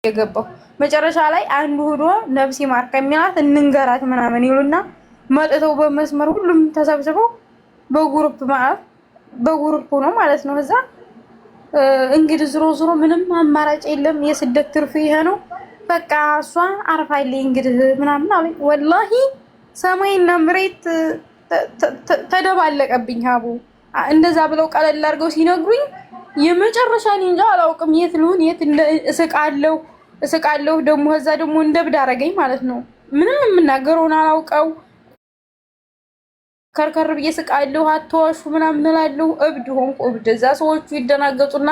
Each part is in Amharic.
የገባው መጨረሻ ላይ አንዱ ሆዶ ነፍሲ ማር ከሚላት እንንገራት ምናምን ይሉና መጥተው በመስመር ሁሉም ተሰብስበው በግሩፕ ነው ማለት ነው። እዛ እንግዲህ ዝሮ ምንም አማራጭ የለም። የስደት ትርፉ ይሄ ነው። በቃ እሷ አርፋለች እንግዲህ ምናምን አለኝ። ወላሂ ሰማይና መሬት ተደባለቀብኝ። ሀቡ እንደዛ ብለው ቀለል አድርገው ሲነግሩኝ የመጨረሻ እንጃ አላውቅም። የት ልሁን የት እስቃለሁ ደግሞ እዛ ደግሞ እንደብድ አደረገኝ ማለት ነው። ምንም የምናገረውን አላውቀው ከርከር ብዬ እስቃለሁ። አትዋሹ ምናምን እላለሁ። እብድ ሆንኩ እብድ። እዛ ሰዎቹ ይደናገጡና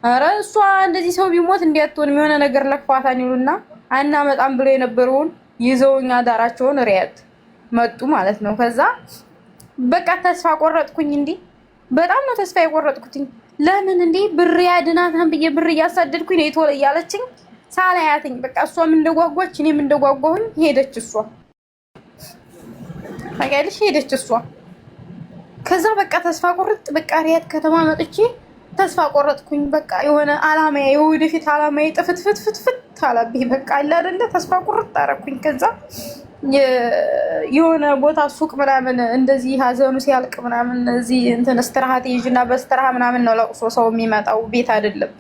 ኧረ እሷ እንደዚህ ሰው ቢሞት እንዲያትሆን የሆነ ነገር ለክፋታን ይሉና አናመጣም ብለው የነበረውን ይዘውኛ ዳራቸውን ሪያት መጡ ማለት ነው። ከዛ በቃ ተስፋ ቆረጥኩኝ። እንዲህ በጣም ነው ተስፋ የቆረጥኩትኝ። ለምን እንዴ ብር ያድናታን ብዬ ብር እያሳደድኩኝ ነው የተወለ እያለችኝ ሳላያትኝ በቃ እሷም እንደጓጓች እኔም እንደጓጓሁኝ ሄደች እሷ ታውቂያለሽ ሄደች እሷ። ከዛ በቃ ተስፋ ቆርጥ በቃ ሪያድ ከተማ መጥቼ ተስፋ ቆረጥኩኝ። በቃ የሆነ አላማዬ የወደፊት አላማዬ ጥፍትፍትፍት አለብኝ። በቃ አለ አይደለ ተስፋ ቆርጥ አደረኩኝ። ከዛ የሆነ ቦታ ሱቅ ምናምን እንደዚህ ሀዘኑ ሲያልቅ ምናምን እዚህ እንትን እስትራሃት ይጅና በእስትራሃ ምናምን ነው ለቅሶ ሰው የሚመጣው ቤት አይደለም።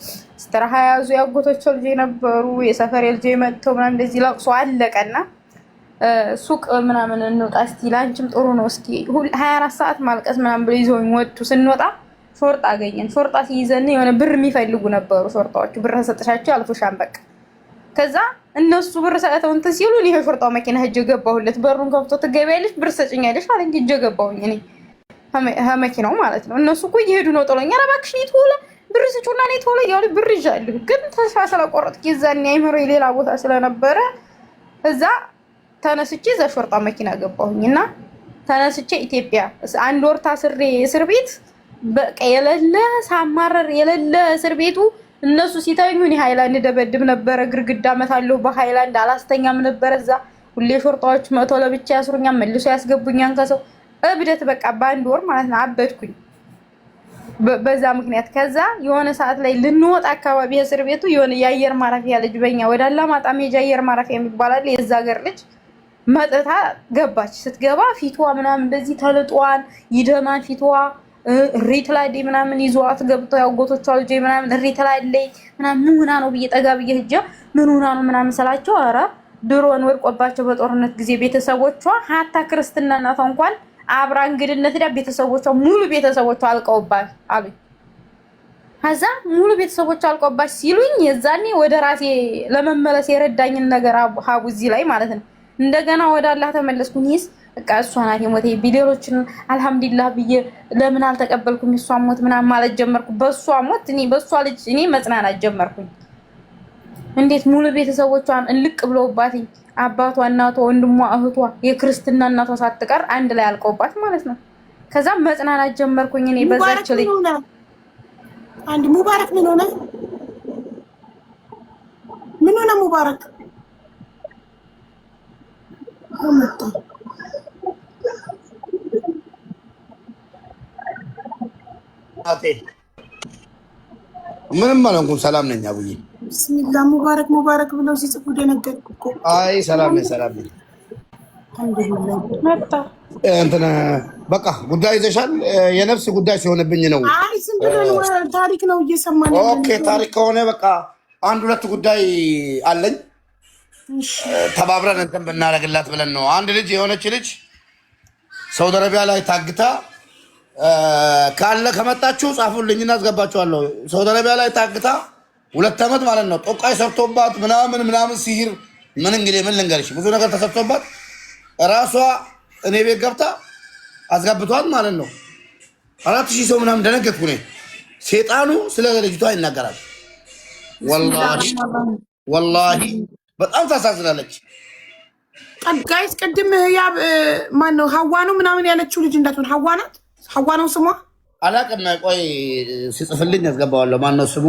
እስትራሃ ያዙ ያጎቶች ልጅ ነበሩ የሰፈር ልጅ መጥተው ምናምን እንደዚህ ለቅሶ አለቀና ሱቅ ምናምን እንውጣ እስቲ ላንቺም ጥሩ ነው እስኪ 24 ሰዓት ማልቀስ ምናምን ብለው ይዘውኝ ወጡ። ስንወጣ ሾርጣ አገኘን። ሾርጣ ሲይዘን የሆነ ብር የሚፈልጉ ነበሩ ሾርጣዎቹ። ብር ተሰጥሻቸው ያልፉሻን በቃ። ከዛ እነሱ ብር ሰጥተው እንትን ሲሉ እኔ ሾርጣው መኪና ሄጄ ገባሁለት። በሩን ከፍቶ ትገቢያለሽ ብር ሰጭኛለሽ አለኝ። ሄጄ ገባሁኝ እኔ መኪናው ማለት ነው። እነሱ እኮ እየሄዱ ነው ጥሎኝ። ኧረ እባክሽ እኔ ቶሎ ብር ስጩና እኔ ቶሎ እያሉ ብር ይዣለሁ። ግን ተስፋ ስለቆረጥኩ የዛኔ አይምሮዬ ሌላ ቦታ ስለነበረ እዛ ተነስቼ እዛ ሾርጣ መኪና ገባሁኝ እና ተነስቼ ኢትዮጵያ 1 ወር ታስሬ እስር ቤት በቃ የሌለ ሳማረር የሌለ እስር ቤቱ እነሱ ሲታዩኝ እኔ ሃይላንድ ደበድብ ነበረ። ግርግዳ መታለሁ በሃይላንድ አላስተኛም ነበረ። እዛ ሁሌ ሾርጣዎች መቶ ለብቻ ያስሩኛል መልሶ ያስገቡኛል ከሰው እብደት በቃ በ1 ወር ማለት ነው አበድኩኝ በዛ ምክንያት። ከዛ የሆነ ሰዓት ላይ ልንወጣ አካባቢ እስር ቤቱ የሆነ የአየር ማረፊያ ልጅ በእኛ ወደ አላማጣ ሜጃ አየር ማረፊያ የሚባል አለ የዛ ሀገር ልጅ መጥታ ገባች። ስትገባ ፊቷ ምናምን እንደዚህ ተልጧን ይደማን ፊቷ እሪት ላይ ምናምን ይዟት ገብተው ያጎቶቿ ልጅ ምናምን እሪት ላይ ምናምን ምን ሆና ነው ብዬ ጠጋ ብዬ ሂጅ ምን ሆና ነው ምናምን ስላቸው ኧረ ድሮን ወድቆባቸው በጦርነት ጊዜ ቤተሰቦቿ ሀታ ክርስትና እናቷ እንኳን አብራ እንግድነት ዳ ቤተሰቦቿ ሙሉ ቤተሰቦቿ አልቀውባት አሉኝ። ከዛ ሙሉ ቤተሰቦቿ አልቀውባት ሲሉኝ የዛኔ ወደ ራሴ ለመመለስ የረዳኝን ነገር ሀቡ እዚህ ላይ ማለት ነው እንደገና ወደ አላህ ተመለስኩኝስ በቃ እሷ ናት የሞቴ ቢደሮችን አልহামዱሊላህ ብዬ ለምን አልተቀበልኩም እሷ ሞት ምናምን ማለት ጀመርኩ። በሷ ሞት እኔ በሷ ልጅ እኔ መጽናናት ጀመርኩኝ። እንዴት ሙሉ ቤተሰቦቿን እንልቅ ብለውባት አባቷ እናቷ ወንድሟ እህቷ የክርስትና እናቷ ሳትቀር አንድ ላይ አልቀውባት ማለት ነው። ከዛ መጽናናት ጀመርኩኝ እኔ በዛች ላይ አንድ ሙባረክ ምን ሆነ ሙባረክ ምንም አልሆንኩም። ሰላም ነኝ አቡዬ። ቢስሚላህ ሙባረክ ብለው ሲጽፉ ደነገጥኩ እኮ። አይ ሰላም ነኝ። መጣ እንትን በቃ ጉዳይ ይዘሻል። የነፍስ ጉዳይ ሲሆንብኝ ነው። አይ ዝም ብለን ታሪክ ነው እየሰማን። ኦኬ ታሪክ ከሆነ በቃ 1-2 ጉዳይ አለኝ። ተባብረን እንትን ብናደርግላት ብለን ነው። አንድ ልጅ የሆነች ልጅ ሳውዲ አረቢያ ላይ ታግታ ካለ ከመጣችሁ ጻፉልኝ እና አስገባችኋለሁ። ሳውዲ አረቢያ ላይ ታግታ 2 ዓመት ማለት ነው። ጦቃይ ሰርቶባት ምናምን ሲሂር ምን እንግዲህ ምን ልንገርሽ ብዙ ነገር ተሰርቶባት ራሷ እኔ ቤት ገብታ አስገብቷት ማለት ነው። 4000 ሰው ምናምን ደነገጥኩ እኔ። ሴጣኑ ስለ ልጅቷ ይናገራል። ወላሂ በጣም ታሳዝናለች። ጋይስ ቅድም ያ ማን ነው ሀዋ ነው ምናምን ያለችው ልጅ እንዳትሆን ሀዋ ናት። ሀዋ ነው ስሟ አላቅም። ቆይ ሲጽፍልኝ ያስገባዋለሁ። ማን ነው ስሙ?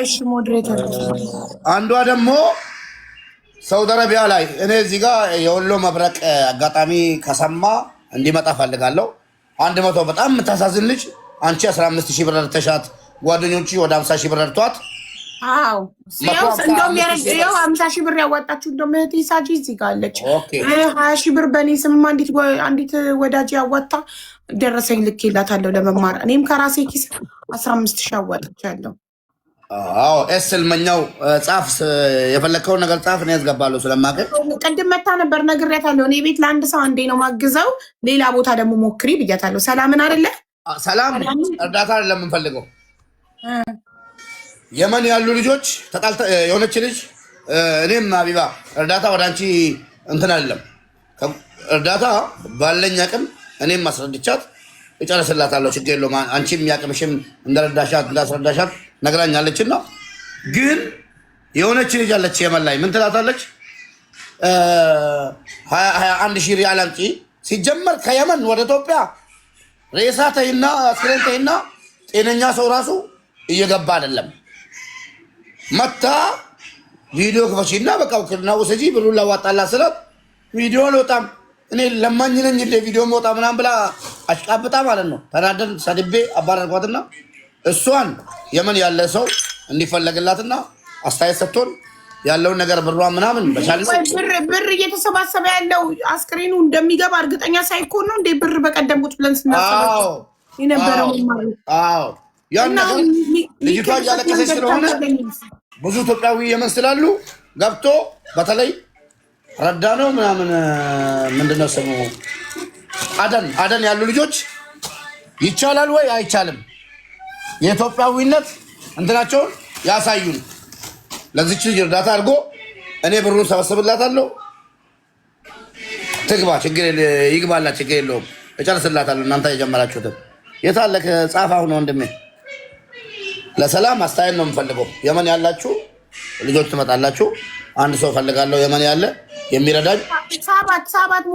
እሺ ሞዴሬተር። አንዷ ደግሞ ሳውዲ አረቢያ ላይ እኔ እዚህ ጋር የወሎ መብረቅ አጋጣሚ ከሰማ እንዲመጣ ፈልጋለሁ። 100 በጣም የምታሳዝን ልጅ አንቺ 15000 ብር ረድተሻት ጓደኞቹ ወደ 50000 ብር ረድቷት አዎ እንደውም ያው 50 ሺህ ብር ያዋጣችሁ እንደውም እህቴ ሳጂ እዚህ ጋር አለች። 20 ሺህ ብር በእኔ ስም አንዲት ወዳጅ ያዋጣ ደረሰኝ ልኬላታለሁ ለመማር። እኔም ከራሴ ኪስ 15 ሺህ አዋጥቻለሁ። አዎ እስልመኛው ጻፍ፣ የፈለከውን ነገር ጻፍ፣ እኔ ያስገባለሁ ስለማቀቅ። ቅድም መታ ነበር ነግሬያታለሁ። እኔ ቤት ለአንድ ሰው አንዴ ነው ማግዘው፣ ሌላ ቦታ ደግሞ ሞክሪ ብያታለሁ። ሰላምን አይደለ ሰላም እርዳታ አይደለም የምንፈልገው። የመን ያሉ ልጆች ተጣልተ የሆነች ልጅ እኔም አቢባ እርዳታ ወደ አንቺ እንትን አይደለም እርዳታ ባለኝ አቅም እኔም ማስረድቻት እጨርስላታለሁ። ችግር የለውም። አንቺም ያቅምሽም እንደረዳሻት እንዳስረዳሻት ነግራኛለችና፣ ግን የሆነች ልጅ አለች የመን ላይ ምን ትላታለች? 21 ሺህ ሪያል አምጪ። ሲጀመር ከየመን ወደ ኢትዮጵያ ሬሳ ተይና አስክሬን ተይና ጤነኛ ሰው ራሱ እየገባ አይደለም። መታ ቪዲዮ ክፈቺና በቃ ውክልና ውሰጂ ብሩን ላዋጣላት ስላት ቪዲዮ አልወጣም እኔ ለማኝ ነኝ እንደ ቪዲዮ መውጣ ምናምን ብላ አሽቃብጣ ማለት ነው። ተናደን ሰድቤ አባረርኳትና እሷን የመን ያለ ሰው እንዲፈለግላትና አስተያየት ሰጥቶን ያለውን ነገር ብሯ ምናምን በቻልኩ ብር እየተሰባሰበ ያለው አስክሬኑ እንደሚገባ እርግጠኛ ሳይኮን ነው እንደ ብር በቀደም ቁጭ ብለን ስናስበው የነበረው ማለት አዎ ያን ነገር ልጅቷ እያለቀሰች ስለሆነ ብዙ ኢትዮጵያዊ የመን ስላሉ ገብቶ በተለይ ረዳ ነው ምናምን ምንድነው ስሙ አደን ያሉ ልጆች ይቻላል ወይ አይቻልም የኢትዮጵያዊነት እንትናቸውን ያሳዩን። ለዚች ልጅ እርዳታ አድርጎ እኔ ብሩን ሰበስብላታለሁ። ትግባ ችግር ይግባላት ችግር የለውም። እጨርስላታለሁ። እናንተ የጀመራችሁትን የታለ ጻፍ አሁን ወንድሜ። ለሰላም አስተያየት ነው የምፈልገው። የመን ያላችሁ ልጆች ትመጣላችሁ። አንድ ሰው ፈልጋለሁ የመን ያለ የሚረዳኝ። ሰባት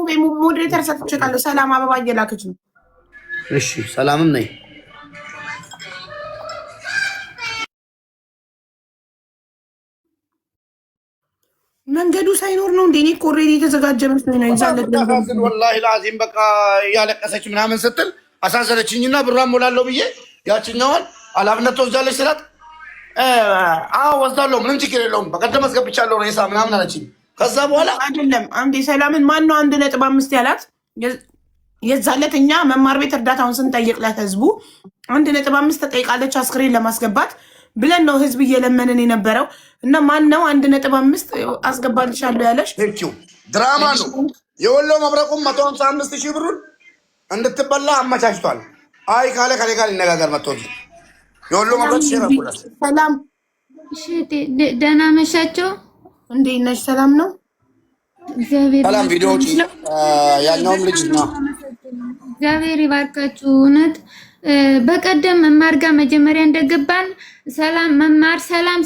ሞዴሬተር ሰጥቼካለሁ። ሰላም አበባ እየላከች ነው። እሺ ሰላምም ነኝ። መንገዱ ሳይኖር ነው እንዴ? እኔ እኮ ኦልሬዲ የተዘጋጀ መስሎኝ ነው። ይዛለት ወላሂ ላዚም በቃ እያለቀሰች ምናምን ስትል አሳዘነችኝና ብሯን ሞላለሁ ብዬ ያችኛዋን ኃላፊነት ትወስዳለች ስላት አዎ ወስዳለሁ ምንም ችግር የለውም በቀደም አስገብቻለሁ ሬሳ ምናምን አለችኝ። ከዛ በኋላ አይደለም አንዴ ሰላምን ማን ነው 1.5 ያላት? የዛለት እኛ መማር ቤት እርዳታውን ስንጠይቅላት ህዝቡ 1.5 ተጠይቃለች አስክሬን ለማስገባት ብለን ነው ህዝብ እየለመንን የነበረው። እና ማን ነው 1.5 አስገባልሻለሁ ያለሽ? ድራማ ነው። የወሎ መብረቁም 155 ሺህ ብሩን እንድትበላ አመቻችቷል። አይ ካለ ከኔ ጋር ሊነጋገር መጥቶት የወሎ መብረቅ ሲረኩለት። ሰላም እሺ፣ ደህና መሻቸው። እንዴት ነሽ? ሰላም ነው እግዚአብሔር ሰላም። ቪዲዮዎች ያኛውም ልጅ ነው። እግዚአብሔር ይባርካችሁ። እውነት በቀደም መማር ጋር መጀመሪያ እንደገባን ሰላም መማር ሰላም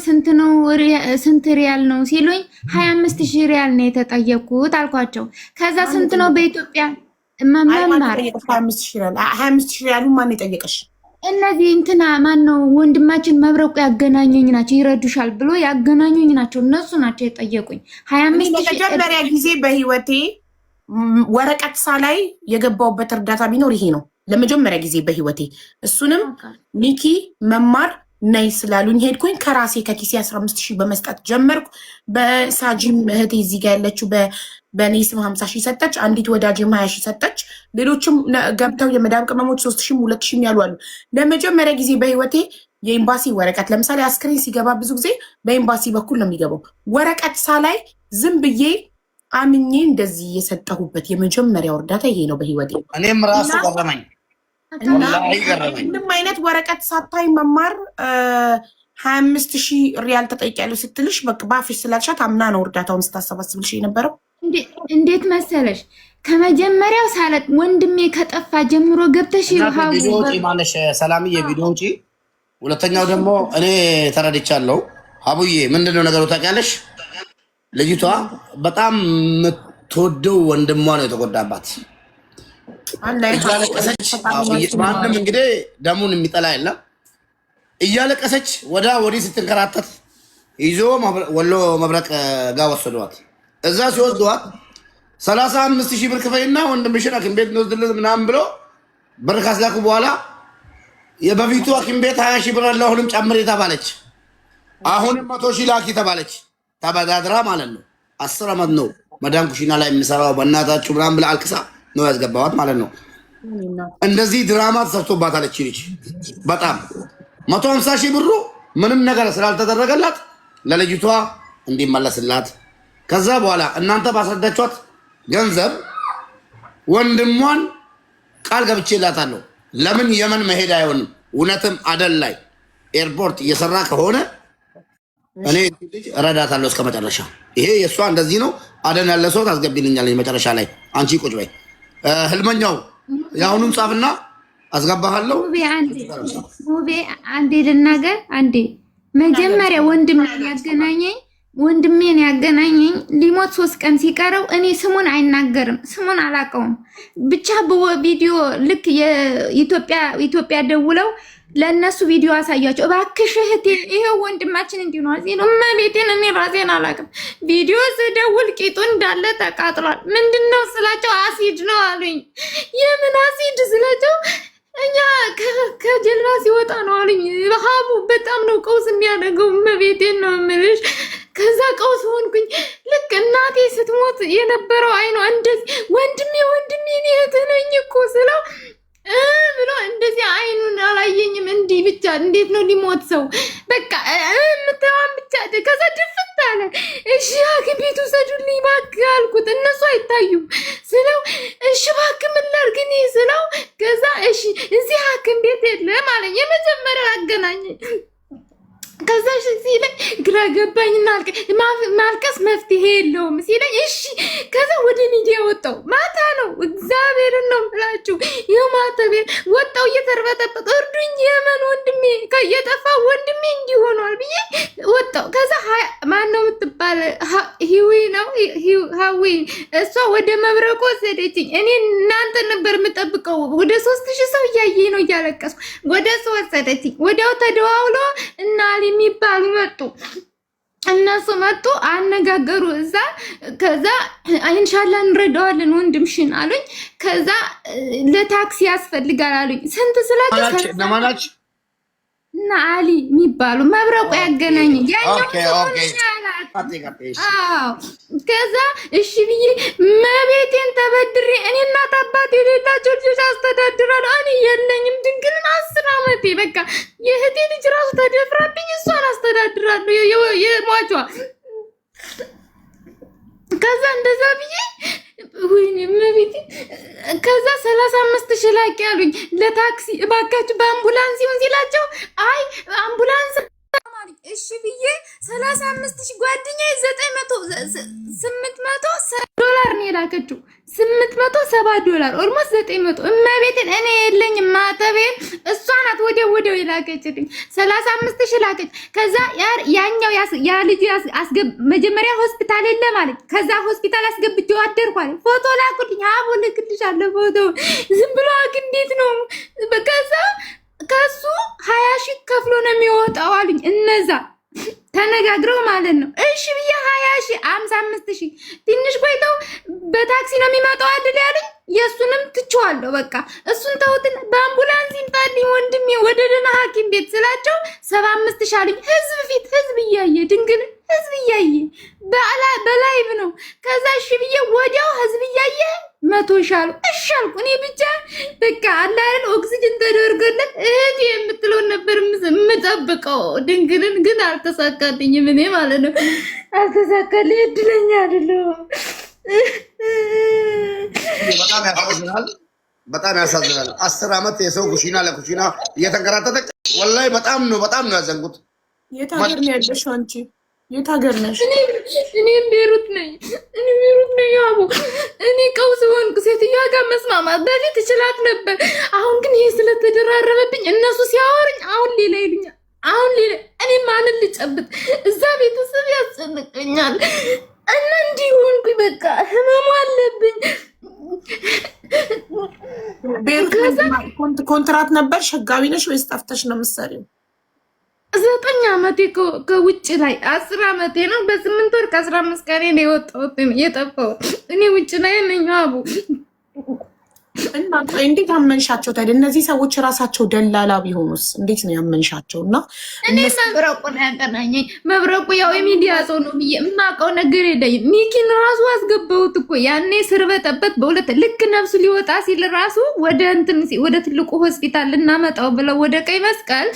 ስንት ሪያል ነው ሲሉኝ 25,000 ሪያል ነው የተጠየቁት አልኳቸው። ከዛ ስንት ነው በኢትዮጵያ መማር? 25,000 ሪያሉ ማን የጠየቀሽ? እነዚህ እንትና ማን ነው ወንድማችን መብረቁ ያገናኙኝ ናቸው ይረዱሻል ብሎ ያገናኙኝ ናቸው። እነሱ ናቸው የጠየቁኝ 25,000። መጀመሪያ ጊዜ በህይወቴ ወረቀት ሳላይ የገባውበት እርዳታ ቢኖር ይሄ ነው። ለመጀመሪያ ጊዜ በህይወቴ እሱንም ሚኪ መማር ነይ ስላሉኝ ሄድኩኝ። ከራሴ ከኪሴ 15,000 በመስጠት ጀመርኩ። በሳጂም እህቴ እዚህ ጋር ያለችው በእኔ ስም 50,000 ሰጠች። አንዲት ወዳጅም 20,000 ሰጠች። ሌሎችም ገብተው የመዳም ቅመሞች 3,000 2,000 ያሉ አሉ። ለመጀመሪያ ጊዜ በህይወቴ የኤምባሲ ወረቀት ለምሳሌ አስክሬን ሲገባ ብዙ ጊዜ በኤምባሲ በኩል ነው የሚገባው። ወረቀት ሳላይ ዝም ብዬ አምኜ እንደዚህ የሰጠሁበት የመጀመሪያው እርዳታ ይሄ ነው በህይወቴ። እኔም ራሱ ገረመኝ። ምንም አይነት ወረቀት ሳታይ መማር 25,000 ሪያል ተጠይቂያለሁ ስትልሽ በአፍሽ ስላልሻት አምና ነው እርዳታውን ስታሰባስብልሽ የነበረው። እንዴት መሰለሽ ከመጀመሪያው ሳለት ወንድሜ ከጠፋ ጀምሮ ገብተሽ ቪዲዮ ውጪ ማለሽ ሰላምዬ፣ ቪዲዮ ውጪ። ሁለተኛው ደግሞ እኔ ተረድቻለሁ። አቡዬ ምንድነው ነገሩ ታውቂያለሽ? ልጅቷ በጣም የምትወደው ወንድሟ ነው የተጎዳባት። እያለቀሰች ማንም እንግዲህ ደሙን የሚጠላ የለም። እያለቀሰች ወዳ ወዲህ ስትንከራተት ይዞ ወሎ መብረቅ ጋር ወሰዷት። እዛ ሲወስዷት 35,000 ብር ክፈይና ወንድምሽን ሐኪም ቤት እንወስድልህ ምናምን ብሎ ብር ካስላኩ በኋላ የበፊቱ ሐኪም ቤት 20,000 ብር አለ አሁንም ጨምር የተባለች አሁንም 100,000 ላኪ ተባለች። ተበዳድራ ማለት ነው። 10 ዓመት ነው መዳም ኩሽና ላይ የምሰራው በእናታችሁ ምናምን ብላ አልቅሳ ነው ያስገባዋት ማለት ነው። እንደዚህ ድራማ ተሰርቶባታለች ልጅ በጣም 150,000 ብሩ ምንም ነገር ስላልተደረገላት ለልጅቷ እንዲመለስላት ከዛ በኋላ እናንተ ባስረዳችኋት ገንዘብ ወንድሟን ቃል ገብቼላታለሁ። ለምን የመን መሄድ አይሆንም? እውነትም አደል ላይ ኤርፖርት እየሰራ ከሆነ እኔ ልጅ እረዳታለሁ እስከ መጨረሻ። ይሄ የእሷ እንደዚህ ነው። አደን ያለ ሰው ታስገቢልኛለች መጨረሻ ላይ። አንቺ ቁጭ በይ። ህልመኛው የአሁኑን ጻፍና አስገባሃለሁ። ሙቤ አንዴ ልናገር። አንዴ መጀመሪያ ወንድሜን ያገናኘኝ ሊሞት 3 ቀን ሲቀረው እኔ ስሙን አይናገርም፣ ስሙን አላውቀውም። ብቻ በቪዲዮ ልክ የኢትዮጵያ ደውለው ለእነሱ ቪዲዮ አሳያቸው። እባክሽ እህቴ ይሄው ወንድማችን እንዲህ ነው ሲሉ እመቤቴን እኔ ራሴን አላውቅም። ቪዲዮ ስደውል ቂጡ እንዳለ ተቃጥሏል። ምንድነው ስላቸው አሲድ ነው አሉኝ። የምን አሲድ ስላቸው እኛ ከጀልባ ሲወጣ ነው አሉኝ። ረሃቡ በጣም ነው ቀውስ የሚያደርገው። እመቤቴን ነው የምልሽ። ከዛ ቀውስ ሆንኩኝ። ልክ እናቴ ስትሞት የነበረው አይኗ እንደዚህ ወንድሜ እኔ እህት ነኝ እኮ ስለው ብሎ እንደዚህ አይኑን አላየኝም። እንዲህ ብቻ እንዴት ነው ሊሞት ሰው በቃ ምታዋን ብቻ ከዛ ድፍት አለ። እሺ ሐኪም ቤት ውሰዱልኝ እባክህ አልኩት። እነሱ አይታዩም ስለው እሺ እባክህ ምን ላድርግ እኔ ስለው ከዛ እሺ እዚህ ሐኪም ቤት የለም አለኝ። የመጀመሪያ አገናኘኝ። ከዛ ሲለኝ ግራ ገባኝና ማልቀስ መፍትሄ የለውም ሲለኝ እሺ። ከዛ ወደ ሚዲያ ወጣው። ማታ ነው እግዚአብሔርን ነው ብላችሁ ይኸው ማታ ቤት ወጣው እየተርበተበተ እርዱኝ፣ የመን ወንድሜ ከየጠፋ ወንድሜ እንዲሆኗል ብዬ ወጣው። ከዛ ማን ነው የምትባል ሀዊ እሷ ወደ መብረቁ ወሰደችኝ። እኔ እናንተ ነበር የምጠብቀው። ወደ 3,000 ሰው እያየኝ ነው እያለቀስኩ ወደ እሱ ወሰደችኝ። ወዲያው ተደዋውሎ እና የሚባሉ መጡ። እነሱ መጡ አነጋገሩ እዛ። ከዛ ኢንሻአላህ እንረዳዋለን ወንድምሽን አሉኝ። ከዛ ለታክሲ ያስፈልጋል አሉኝ። ስንት ስላችሁ እና አሊ የሚባሉ መብረቁ ያገናኝ ከዛ እሺ ብዬ መቤቴን ተበድሬ እኔ እናት አባት የሌላቸው ልጆች አስተዳድራለሁ። እኔ የለኝም ድንግልን 10 ዓመቴ በቃ የእህቴ ልጅ ራሱ ተደፍራብኝ እሷን አስተዳድራለሁ የሟቿ። ከዛ እንደዛ ብዬ ወይኔ መቤቴ ከዛ 35,000 ላኪ ያሉኝ ለታክሲ እባካችሁ በአምቡላንስ ይሁን ሲላቸው አይ አምቡላንስ እሺ ብዬ 35,000 ጓደኛዬ 800 ዶላር ነው የላከችው። 870 ዶላር ኦልሞስት 900 እመቤቴን እኔ የለኝም ማተቤን እሷ ናት ወዲያው የላከችልኝ። 35,000 ላከች። ከዛ ያኛው ያ ልጅ መጀመሪያ ሆስፒታል የለም አለኝ። ከዛ ሆስፒታል አስገብቼው አደርኩ አለኝ። ፎቶ ላኩልኝ። አቦ ልክልሻለሁ ፎቶ ዝም ብሎ እንዴት ነው በከዛ ከሱ 20,000 ከፍሎ ነው የሚወጣው አሉኝ። እነዛ ተነጋግረው ማለት ነው። እሺ ብዬ 20,000 55,000 ትንሽ ቆይተው በታክሲ ነው የሚመጣው አይደል ያሉኝ። የሱንም ትቼዋለሁ በቃ እሱን ተውትን። በአምቡላንስ ይምጣልኝ ወንድሜ ወደ ደህና ሐኪም ቤት ስላቸው 75,000 አሉኝ። ህዝብ ፊት ህዝብ እያየ ድንግል ህዝብ እያየ በላይቭ ነው። ከዛ እሺ ብዬ ወዲያው ህዝብ እያየ 100,000 አሉ። እሺ አልኩ። እኔ ብቻ በቃ አለ አይደል ኦክሲጅን ተደርጎለት እህቴ የምትለውን ነበር የምጠብቀው። ድንግልን ግን አልተሳካልኝም። እኔ ማለት ነው አልተሳካልኝ። እድለኛ አይደለሁም። በጣም ያሳዝናል። 10 ዓመት የሰው ኩሽና ለኩሽና እየተንከራተተ ወላሂ በጣም ነው ያዘንኩት። የት ሀገር ነው ያለሽው አንቺ? የት ሀገር ነሽ? እኔ ቤሩት ነኝ። አቦ እኔ ቀውስ ሆንኩ። ሴትዮዋ ጋር መስማማት በፊት እችላት ነበር። አሁን ግን ይሄ ስለተደራረበብኝ እነሱ ሲያወሩኝ አሁን ሌላ ይሉኛል። እኔ ማንን ልጨብጥ? እዛ ቤተሰብ ያስጨንቀኛል እና እንዲህ ሆንኩኝ። በቃ ህመሙ አለብኝ። ቤሩት ኮንትራት ነበር ሸጋቢ ነሽ ወይስ ጠፍተሽ ነው የምትሰሪው? 9 ዓመቴ ከውጭ ላይ 10 ዓመቴ ነው። በ8 ወር ከ15 ቀን ነው የወጣሁት የጠፋሁት። እኔ ውጭ ላይ ነኝ አቡ። እና እንዴት አመንሻቸው ታዲያ? እነዚህ ሰዎች ራሳቸው ደላላ ቢሆኑስ እንዴት ነው ያመንሻቸው? እና እኔ መብረቁ ነው ያገናኘኝ። መብረቁ ያው የሚዲያ ሰው ነው ብዬ የማውቀው ነገር የለኝም። ሚኪን ራሱ አስገባሁት እኮ ያኔ ስር በጠበት በሁለት ልክ ነፍሱ ሊወጣ ሲል ራሱ ወደ ትልቁ ሆስፒታል ልናመጣው ብለው ወደ ቀይ መስቀል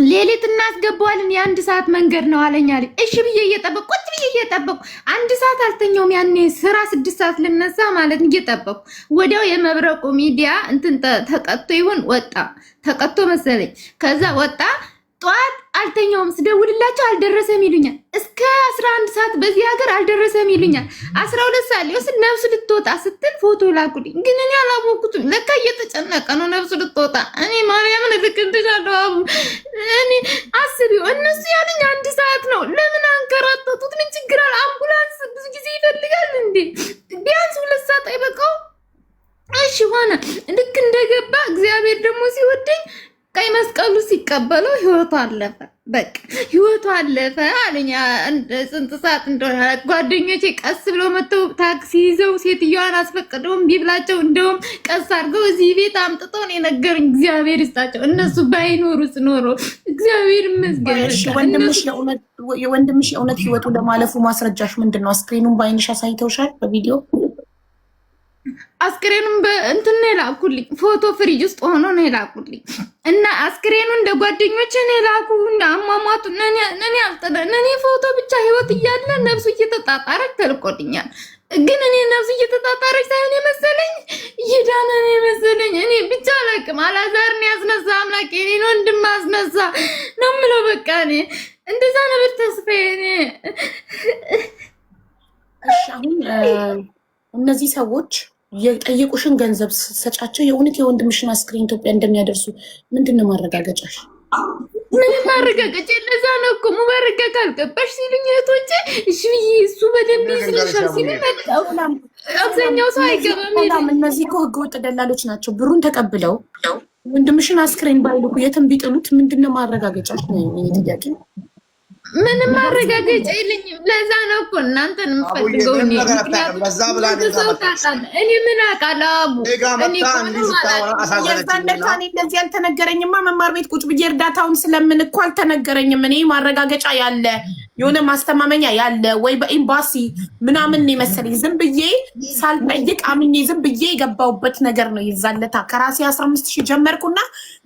ሌሊት እናስገባዋለን። የ1 ሰዓት መንገድ ነው አለኝ አለ። እሺ ብዬ እየጠበቅኩ ቁጭ ብዬ እየጠበቅኩ 1 ሰዓት አልተኛውም። ያኔ ስራ 6 ሰዓት ልነሳ ማለት እየጠበቅኩ ወዲያው የመብረቁ ሚዲያ እንትን ተቀጥቶ ይሁን ወጣ ተቀጥቶ መሰለኝ። ከዛ ወጣ ጠዋት አልተኛውም። ስደውልላቸው አልደረሰም ይሉኛል። እስከ 11 ሰዓት በዚህ ሀገር አልደረሰም ይሉኛል። 12 ሰዓት ሊወስድ ነፍሱ ልትወጣ ስትል ፎቶ ላኩልኝ። ግን እኔ አላወኩትም። ለካ እየተጨነቀ ነው ነፍሱ ልትወጣ። እኔ ማርያምን ልክንትሻለሁ አቡ። እኔ አስቢው እነሱ ያለኝ 1 ሰዓት ነው። ለምን አንከራተቱት? ምን ችግር አለ? አምቡላንስ ብዙ ጊዜ ይፈልጋል እንዴ? ቢያንስ 2 ሰዓት አይበቃው? እሺ ሆነ። ልክ እንደገባ እግዚአብሔር ደግሞ ሲወደኝ ቀይ መስቀሉ ሲቀበለው ህይወቱ አለፈ። በቃ ህይወቱ አለፈ አለኝ። ስንት ሰዓት እንደሆነ ጓደኞቼ ቀስ ብለው መተው ታክሲ ይዘው ሴትዮዋን አስፈቅደው እምቢ ብላቸው እንደውም ቀስ አድርገው እዚህ ቤት አምጥተው ነው የነገሩኝ። እግዚአብሔር ይስጣቸው። እነሱ ባይኖሩስ ኖሮ እግዚአብሔር ይመስገን። የወንድምሽ የእውነት ህይወቱ ለማለፉ ማስረጃሽ ምንድን ነው? አስክሬኑን በአይንሽ አሳይተውሻል? በቪዲዮ አስክሬኑን በእንትን ነው የላኩልኝ። ፎቶ ፍሪጅ ውስጥ ሆኖ ነው የላኩልኝ እና አስክሬኑ እንደ ጓደኞቼ ነው የላኩ። እና አሟሟቱ እኔ ፎቶ ብቻ ህይወት እያለ ነፍሱ እየተጣጣረች ተልቆልኛል። ግን እኔ ነፍሱ እየተጣጣረች ሳይሆን የመሰለኝ እየዳነ ነው የመሰለኝ። እኔ ብቻ አላውቅም። አላዛርን ያስነሳ አምላክ እኔን ወንድም አስነሳ ነው የምለው። በቃ እኔ እንደዛ ነበር ተስፋዬ። እኔ እሺ አሁን እነዚህ ሰዎች የጠየቁሽን ገንዘብ ሰጫቸው የእውነት የወንድምሽን አስክሬን ኢትዮጵያ እንደሚያደርሱ ምንድን ነው ማረጋገጫሽ? ምን ማረጋገጫ? ለዛ ነው እኮ ሙባረክ አልገባሽ ሲሉኝ እህቶቼ እሺ ብዬ እሱ በደንብ ይስልሻል ሲሉ መጣው። አብዛኛው ሰው አይገባም። እነዚህ እኮ ህገወጥ ደላሎች ናቸው። ብሩን ተቀብለው ወንድምሽን አስክሬን ባይልኩ የትም ቢጥሉት ምንድን ነው ማረጋገጫሽ ነው የኔ ጥያቄ። ምንም ማረጋገጫ የለኝም። ለዛ ነው እኮ እናንተን የምፈልገው። እኔ ምን አውቃለሁ አቡ? እንደዚህ ያልተነገረኝማ መማር ቤት ቁጭ ብዬ እርዳታውን ስለምን እኮ አልተነገረኝም። እኔ ማረጋገጫ ያለ የሆነ ማስተማመኛ ያለ ወይ በኤምባሲ ምናምን መሰለኝ ዝም ብዬ ሳልጠይቅ አምኜ ዝም ብዬ የገባሁበት ነገር ነው። ይዛለታ ከራሴ 15,000 ጀመርኩና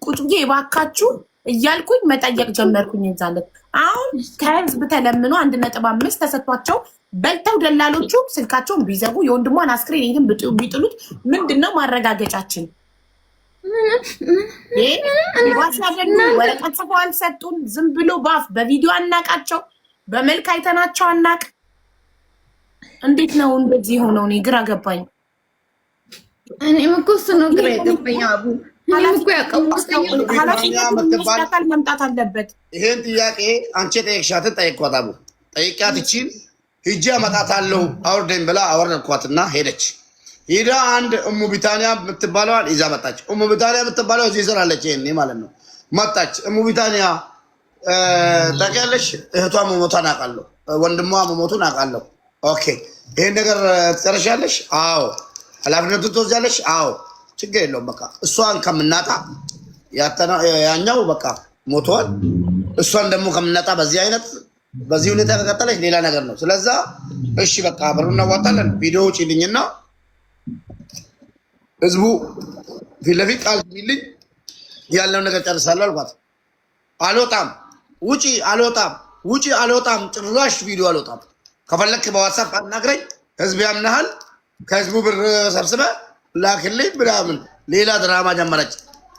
ቁጭ ብዬ እባካችሁ እያልኩኝ መጠየቅ ጀመርኩኝ። ይዛለት አሁን ከህዝብ ተለምኖ 1.5 ተሰጥቷቸው በልተው ደላሎቹ ስልካቸውን ቢዘጉ የወንድሟን አስክሬን ይሄን ቢጥሉት ምንድነው ማረጋገጫችን? ወረቀት ጽፈው አልሰጡን። ዝም ብሎ ባፍ በቪዲዮ አናቃቸው፣ በመልክ አይተናቸው አናቅ። እንዴት ነው እንደዚህ ሆነው? እኔ ግራ ገባኝ። እኔም እኮ እሱ ነው ግራ የገባኝ አቡ። ኃላፊነት መምጣት አለበት። ይሄን ጥያቄ አንቺ ጠየቅሻትን ጠይቋት አቡ። ጠይቂያት ይቺን ሂጂ አመጣታለሁ አውርደኝ ብላ አወረድኳትና ሄደች። ሄዳ አንድ እሙ ቢታንያ የምትባለዋል ይዛ መጣች። እሙ ቢታንያ የምትባለው እዚህ ስራለች። ይሄኔ ማለት ነው መጣች። እሙ ቢታንያ ታውቂያለሽ? እህቷ መሞቷን አውቃለሁ፣ ወንድሟ መሞቱን አውቃለሁ። ኦኬ ይሄን ነገር ትጨርሻለሽ? አዎ። ኃላፊነቱን ትወስጃለሽ? አዎ። ችግር የለውም። በቃ እሷን ከምናጣ ያኛው በቃ ሞቷል። እሷን ደግሞ ከምናጣ በዚህ ሁኔታ ከቀጠለች ሌላ ነገር ነው። ስለዛ እሺ በቃ ብሩ እናዋጣለን። ቪዲዮ ውጪልኝና ህዝቡ ፊት ለፊት ቃል ሚልኝ ያለው ነገር ጨርሳለሁ አልኳት። አልወጣም፣ ውጪ፣ አልወጣም፣ ውጪ፣ አልወጣም፣ ጭራሽ ቪዲዮ አልወጣም። ከፈለክ በዋትሳፕ አናግረኝ፣ ህዝብ ያምናሃል፣ ከህዝቡ ብር ሰብስበ ላክልኝ ምናምን ሌላ ድራማ ጀመረች።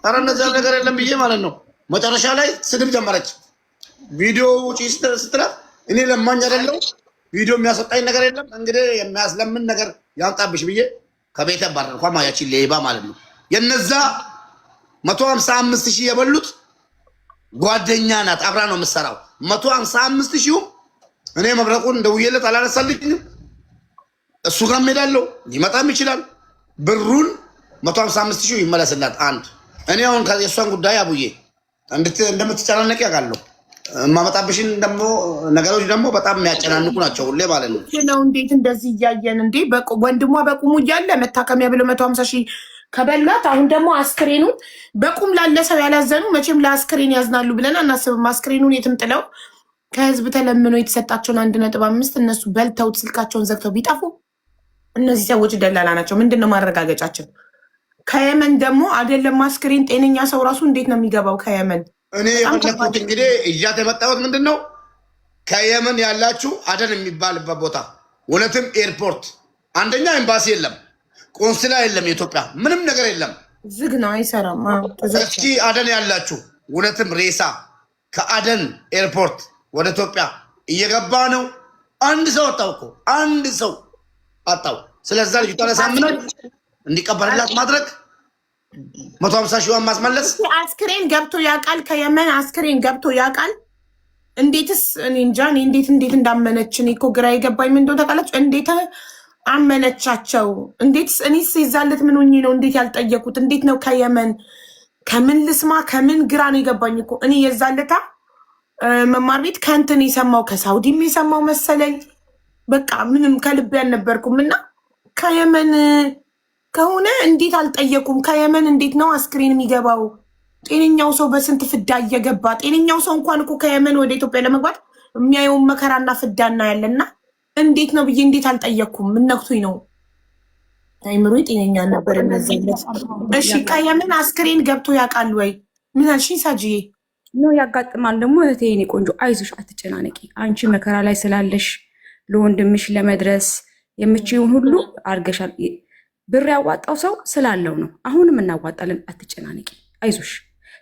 ኧረ እነዚያ ነገር የለም ብዬ ማለት ነው። መጨረሻ ላይ ስድብ ጀመረች። ቪዲዮ ውጪ ስትላት እኔ ለማኝ አይደለሁ፣ ቪዲዮ የሚያስወጣኝ ነገር የለም፣ እንግዲህ የሚያስለምን ነገር ያምጣብሽ ብዬ ከቤት ባረርኳ። ማያቺ ሌባ ማለት ነው። የነዛ 155,000 የበሉት ጓደኛ ናት፣ አብራ ነው የምትሰራው። 155,000 እኔ መብረቁን ደውዬለት አላነሳልኝም። እሱ ጋር ሄዳለሁ፣ ሊመጣም ይችላል። ብሩን 155,000 ይመለስላት። አንድ እኔ አሁን የእሷን ጉዳይ አቡዬ እንደምትጨናነቅ ያውቃለሁ። ማመጣብሽን ደግሞ ነገሮች ደግሞ በጣም የሚያጨናንቁ ናቸው ሁሌ ማለት ነው። ነው እንዴት እንደዚህ እያየን እንዴ ወንድሟ በቁሙ እያለ መታከሚያ ብሎ 150 ሺህ ከበላት። አሁን ደግሞ አስክሬኑን በቁም ላለ ሰው ያላዘኑ መቼም ለአስክሬን ያዝናሉ ብለን አናስብም። አስክሬኑን የትም ጥለው ከህዝብ ተለምኖ የተሰጣቸውን 1.5 እነሱ በልተውት ስልካቸውን ዘግተው ቢጠፉ እነዚህ ሰዎች ደላላ ናቸው። ምንድን ነው ማረጋገጫችን? ከየመን ደግሞ አይደለም አስክሬን ጤነኛ ሰው ራሱ እንዴት ነው የሚገባው ከየመን? እኔ የፈለኩት እንግዲህ እያት የመጣሁት ምንድን ነው ከየመን ያላችሁ አደን የሚባልበት ቦታ እውነትም ኤርፖርት አንደኛ ኤምባሲ የለም፣ ቆንስላ የለም፣ የኢትዮጵያ ምንም ነገር የለም፣ ዝግ ነው፣ አይሰራም። እስኪ አደን ያላችሁ እውነትም ሬሳ ከአደን ኤርፖርት ወደ ኢትዮጵያ እየገባ ነው። አንድ ሰው አጣው እኮ አንድ ሰው አጣው። ስለዛ ልጅቷን አሳምነን እንዲቀበርላት ማድረግ 150 ሺዋን ማስመለስ። አስክሬን ገብቶ ያውቃል? ከየመን አስክሬን ገብቶ ያውቃል? እንዴትስ እኔ እንጃ። እንዴት እንዳመነች እኔ እኮ ግራ የገባኝ ምን እንደሆነ ታውቃላችሁ? እንዴት አመነቻቸው? እንዴትስ እኔስ የዛለት ምን ሆኜ ነው እንዴት ያልጠየቁት? እንዴት ነው ከየመን ከምን ልስማ ከምን ግራ ነው የገባኝ እኮ እኔ የዛለታ መማር ቤት ከእንትን የሰማው ከሳውዲም የሰማው መሰለኝ። በቃ ምንም ከልቤ አልነበርኩም። እና ከየመን ከሆነ እንዴት አልጠየቁም? ከየመን እንዴት ነው አስክሬን የሚገባው? ጤነኛው ሰው በስንት ፍዳ እየገባ ጤነኛው ሰው እንኳን እኮ ከየመን ወደ ኢትዮጵያ ለመግባት የሚያየውን መከራና ፍዳ እናያለና እንዴት ነው ብዬ እንዴት አልጠየቅኩም? ምነክቱኝ ነው አይምሮ ጤነኛ ነበር እነዚህለት። እሺ ከየመን አስክሬን ገብቶ ያውቃል ወይ? ምን አልሽኝ ሳጅዬ? ነው ያጋጥማል። ደግሞ እህቴ የኔ ቆንጆ አይዞሽ፣ አትጨናነቂ። አንቺ መከራ ላይ ስላለሽ ለወንድምሽ ለመድረስ የምችውን ሁሉ አድርገሻል። ብር ያዋጣው ሰው ስላለው ነው። አሁንም እናዋጣለን። አትጨናነቂ፣ አይዞሽ።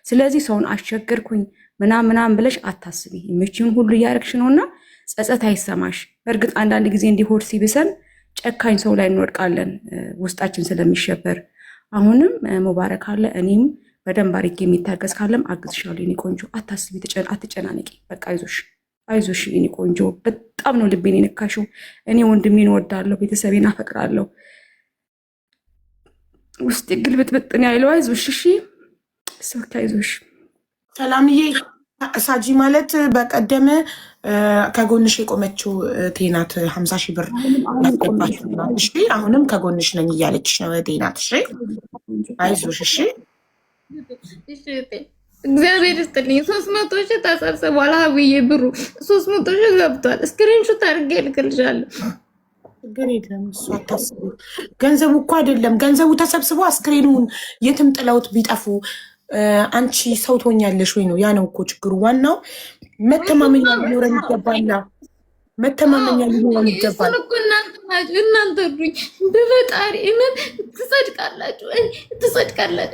ስለዚህ ሰውን አስቸገርኩኝ ምናምን ብለሽ አታስቢ። የምችውን ሁሉ እያደረግሽ ነውና ጸጸት አይሰማሽ። በእርግጥ አንዳንድ ጊዜ እንዲሆድ ሲብሰን ጨካኝ ሰው ላይ እንወድቃለን፣ ውስጣችን ስለሚሸበር። አሁንም ሙባረክ አለ። እኔም በደንብ አድርጌ የሚታገዝ ካለም አግዝሻለሁ የኔ ቆንጆ። አታስቢ፣ አትጨናነቂ። በቃ አይዞሽ የኔ ቆንጆ። በጣም ነው ልቤን የነካሽው። እኔ ወንድሜን እወዳለሁ፣ ቤተሰቤን አፈቅራለሁ። ውስጥ ግልብጥብጥን ያይለው። አይዞሽ እሺ፣ ስልክ አይዞሽ። ሰላምዬ ሳጂ ማለት በቀደም ከጎንሽ የቆመችው ቴናት 50 ሺህ ብር ያስገባችሁ ናት። እሺ አሁንም ከጎንሽ ነኝ እያለችሽ ነው ቴናት። እሺ አይዞሽ እሺ። እግዚአብሔር ይስጥልኝ። 300 ሺህ ተሰብስቧል። ሀብዬ ብሩ 300 ሺህ ገብቷል። ስክሪንሾት አድርጌ እልክልሻለሁ። ችግር የለም እሱ አታስቡ። ገንዘቡ እኮ አይደለም፣ ገንዘቡ ተሰብስቦ አስክሬኑን የትም ጥለውት ቢጠፉ አንቺ ሰው ትሆኛለሽ ወይ ነው? ያ ነው እኮ ችግሩ። ዋናው መተማመኛ ሊኖረን ይገባል። መተማመኛ ሊኖረን ይገባል። እናንተ ሩኝ በፈጣሪ እመን ትጸድቃላችሁ፣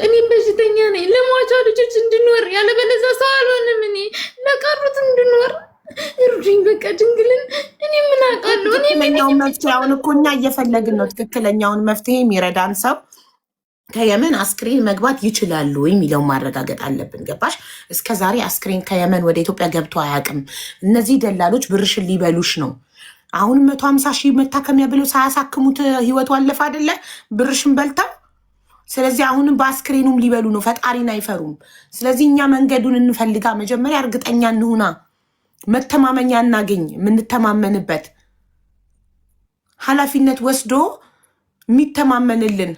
እኔም በሽተኛ ነኝ። ለሟቿ ልጆች እንድኖር ያለበለዛ ሰው አልሆንም። እኔ ለቀሩት እንድኖር እሩኝ። በቃ ድንግልን እኔ ምን አውቃለሁ። ትክክለኛውን መፍትሄ አሁን እኮ እኛ እየፈለግን ነው። ትክክለኛውን መፍትሄ የሚረዳን ሰው ከየመን አስክሬን መግባት ይችላሉ የሚለው ማረጋገጥ አለብን። ገባሽ? እስከ ዛሬ አስክሬን ከየመን ወደ ኢትዮጵያ ገብቶ አያውቅም። እነዚህ ደላሎች ብርሽን ሊበሉሽ ነው። አሁን 150 ሺህ መታከሚያ ብሎ ሳያሳክሙት ህይወቱ አለፈ አይደለ? ብርሽን በልተው። ስለዚህ አሁንም በአስክሬኑም ሊበሉ ነው። ፈጣሪን አይፈሩም። ስለዚህ እኛ መንገዱን እንፈልጋ። መጀመሪያ እርግጠኛ እንሁና፣ መተማመኛ እናገኝ፣ የምንተማመንበት ኃላፊነት ወስዶ የሚተማመንልን